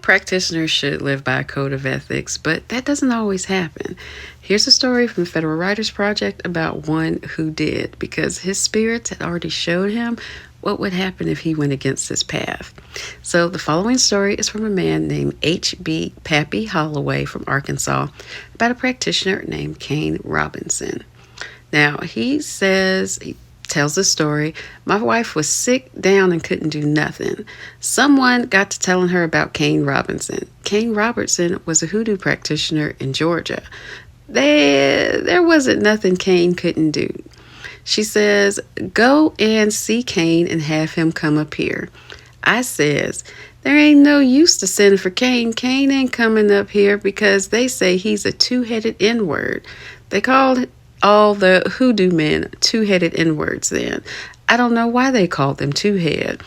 practitioners should live by a code of ethics, but that doesn't always happen. Here's a story from the Federal Writers Project about one who did, because his spirits had already showed him what would happen if he went against his path. So the following story is from a man named H.B. Pappy Holloway from Arkansas about a practitioner named Kane Robinson. Now, he tells the story, my wife was sick down and couldn't do nothing. Someone got to telling her about Kane Robinson. Kane Robinson was a hoodoo practitioner in Georgia. There wasn't nothing Kane couldn't do. She says, go and see Kane and have him come up here. I says, there ain't no use to send for Kane. Kane ain't coming up here because they say he's a two-headed N-word. They called all the hoodoo men two-headed N-words then. I don't know why they called them two-head.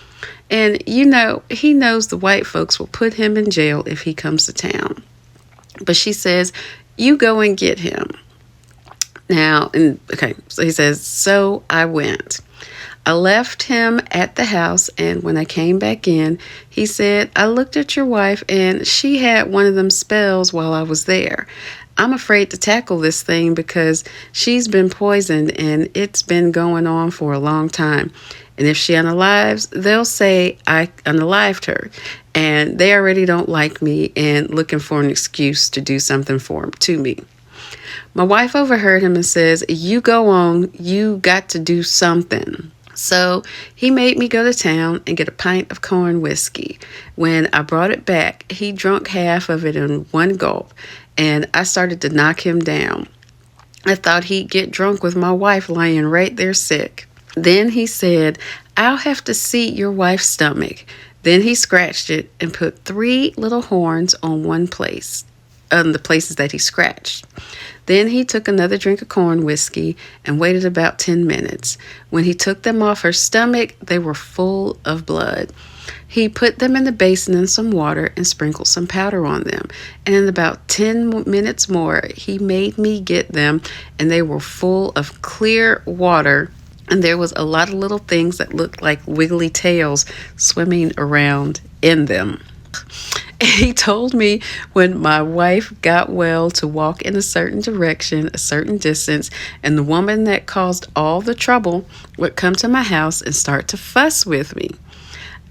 And, he knows the white folks will put him in jail if he comes to town. But she says, you go and get him. So he says, so I went. I left him at the house, and when I came back in, he said, I looked at your wife, and she had one of them spells while I was there. I'm afraid to tackle this thing because she's been poisoned, and it's been going on for a long time. And if she unalives, they'll say I unalived her, and they already don't like me and looking for an excuse to do something to me. My wife overheard him and says, you go on, you got to do something. So he made me go to town and get a pint of corn whiskey. When I brought it back, he drank half of it in one gulp, and I started to knock him down. I thought he'd get drunk with my wife lying right there sick. Then he said, I'll have to see your wife's stomach. Then he scratched it and put 3 little horns on the places that he scratched. Then he took another drink of corn whiskey and waited about 10 minutes. When he took them off her stomach, they were full of blood. He put them in the basin in some water and sprinkled some powder on them. And in about 10 minutes more, he made me get them, and they were full of clear water. And there was a lot of little things that looked like wiggly tails swimming around in them. He told me when my wife got well to walk in a certain direction, a certain distance, and the woman that caused all the trouble would come to my house and start to fuss with me.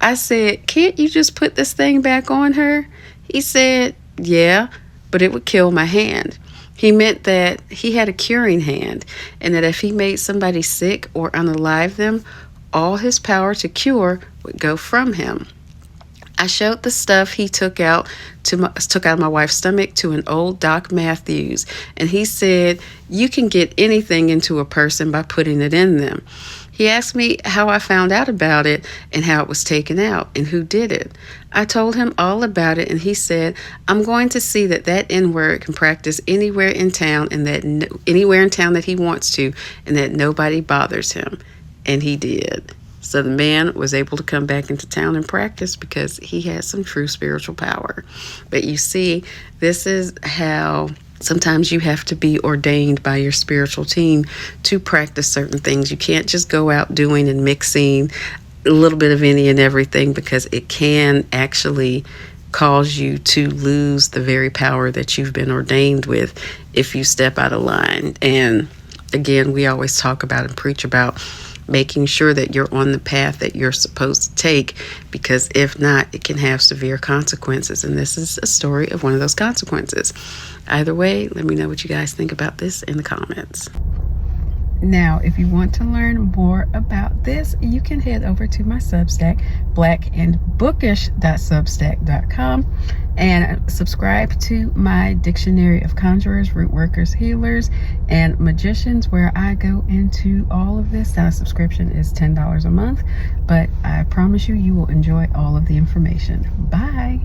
I said, can't you just put this thing back on her? He said, yeah, but it would kill my hand. He meant that he had a curing hand, and that if he made somebody sick or unalive them, all his power to cure would go from him. I showed the stuff he took out of my wife's stomach to an old Doc Matthews, and he said, you can get anything into a person by putting it in them. He asked me how I found out about it and how it was taken out and who did it. I told him all about it, and he said, I'm going to see that N-word can practice anywhere in town, and that anywhere in town that he wants to, and that nobody bothers him. And he did. So the man was able to come back into town and practice because he had some true spiritual power. But you see, this is how sometimes you have to be ordained by your spiritual team to practice certain things. You can't just go out doing and mixing a little bit of any and everything, because it can actually cause you to lose the very power that you've been ordained with if you step out of line. And again, we always talk about and preach about making sure that you're on the path that you're supposed to take, because if not, it can have severe consequences. And this is a story of one of those consequences. Either way, let me know what you guys think about this in the comments. Now, if you want to learn more about this, you can head over to my Substack, blackandbookish.substack.com, and subscribe to my Dictionary of Conjurers, Root Workers, Healers, and Magicians, where I go into all of this. Now, subscription is $10 a month, but I promise you, you will enjoy all of the information. Bye.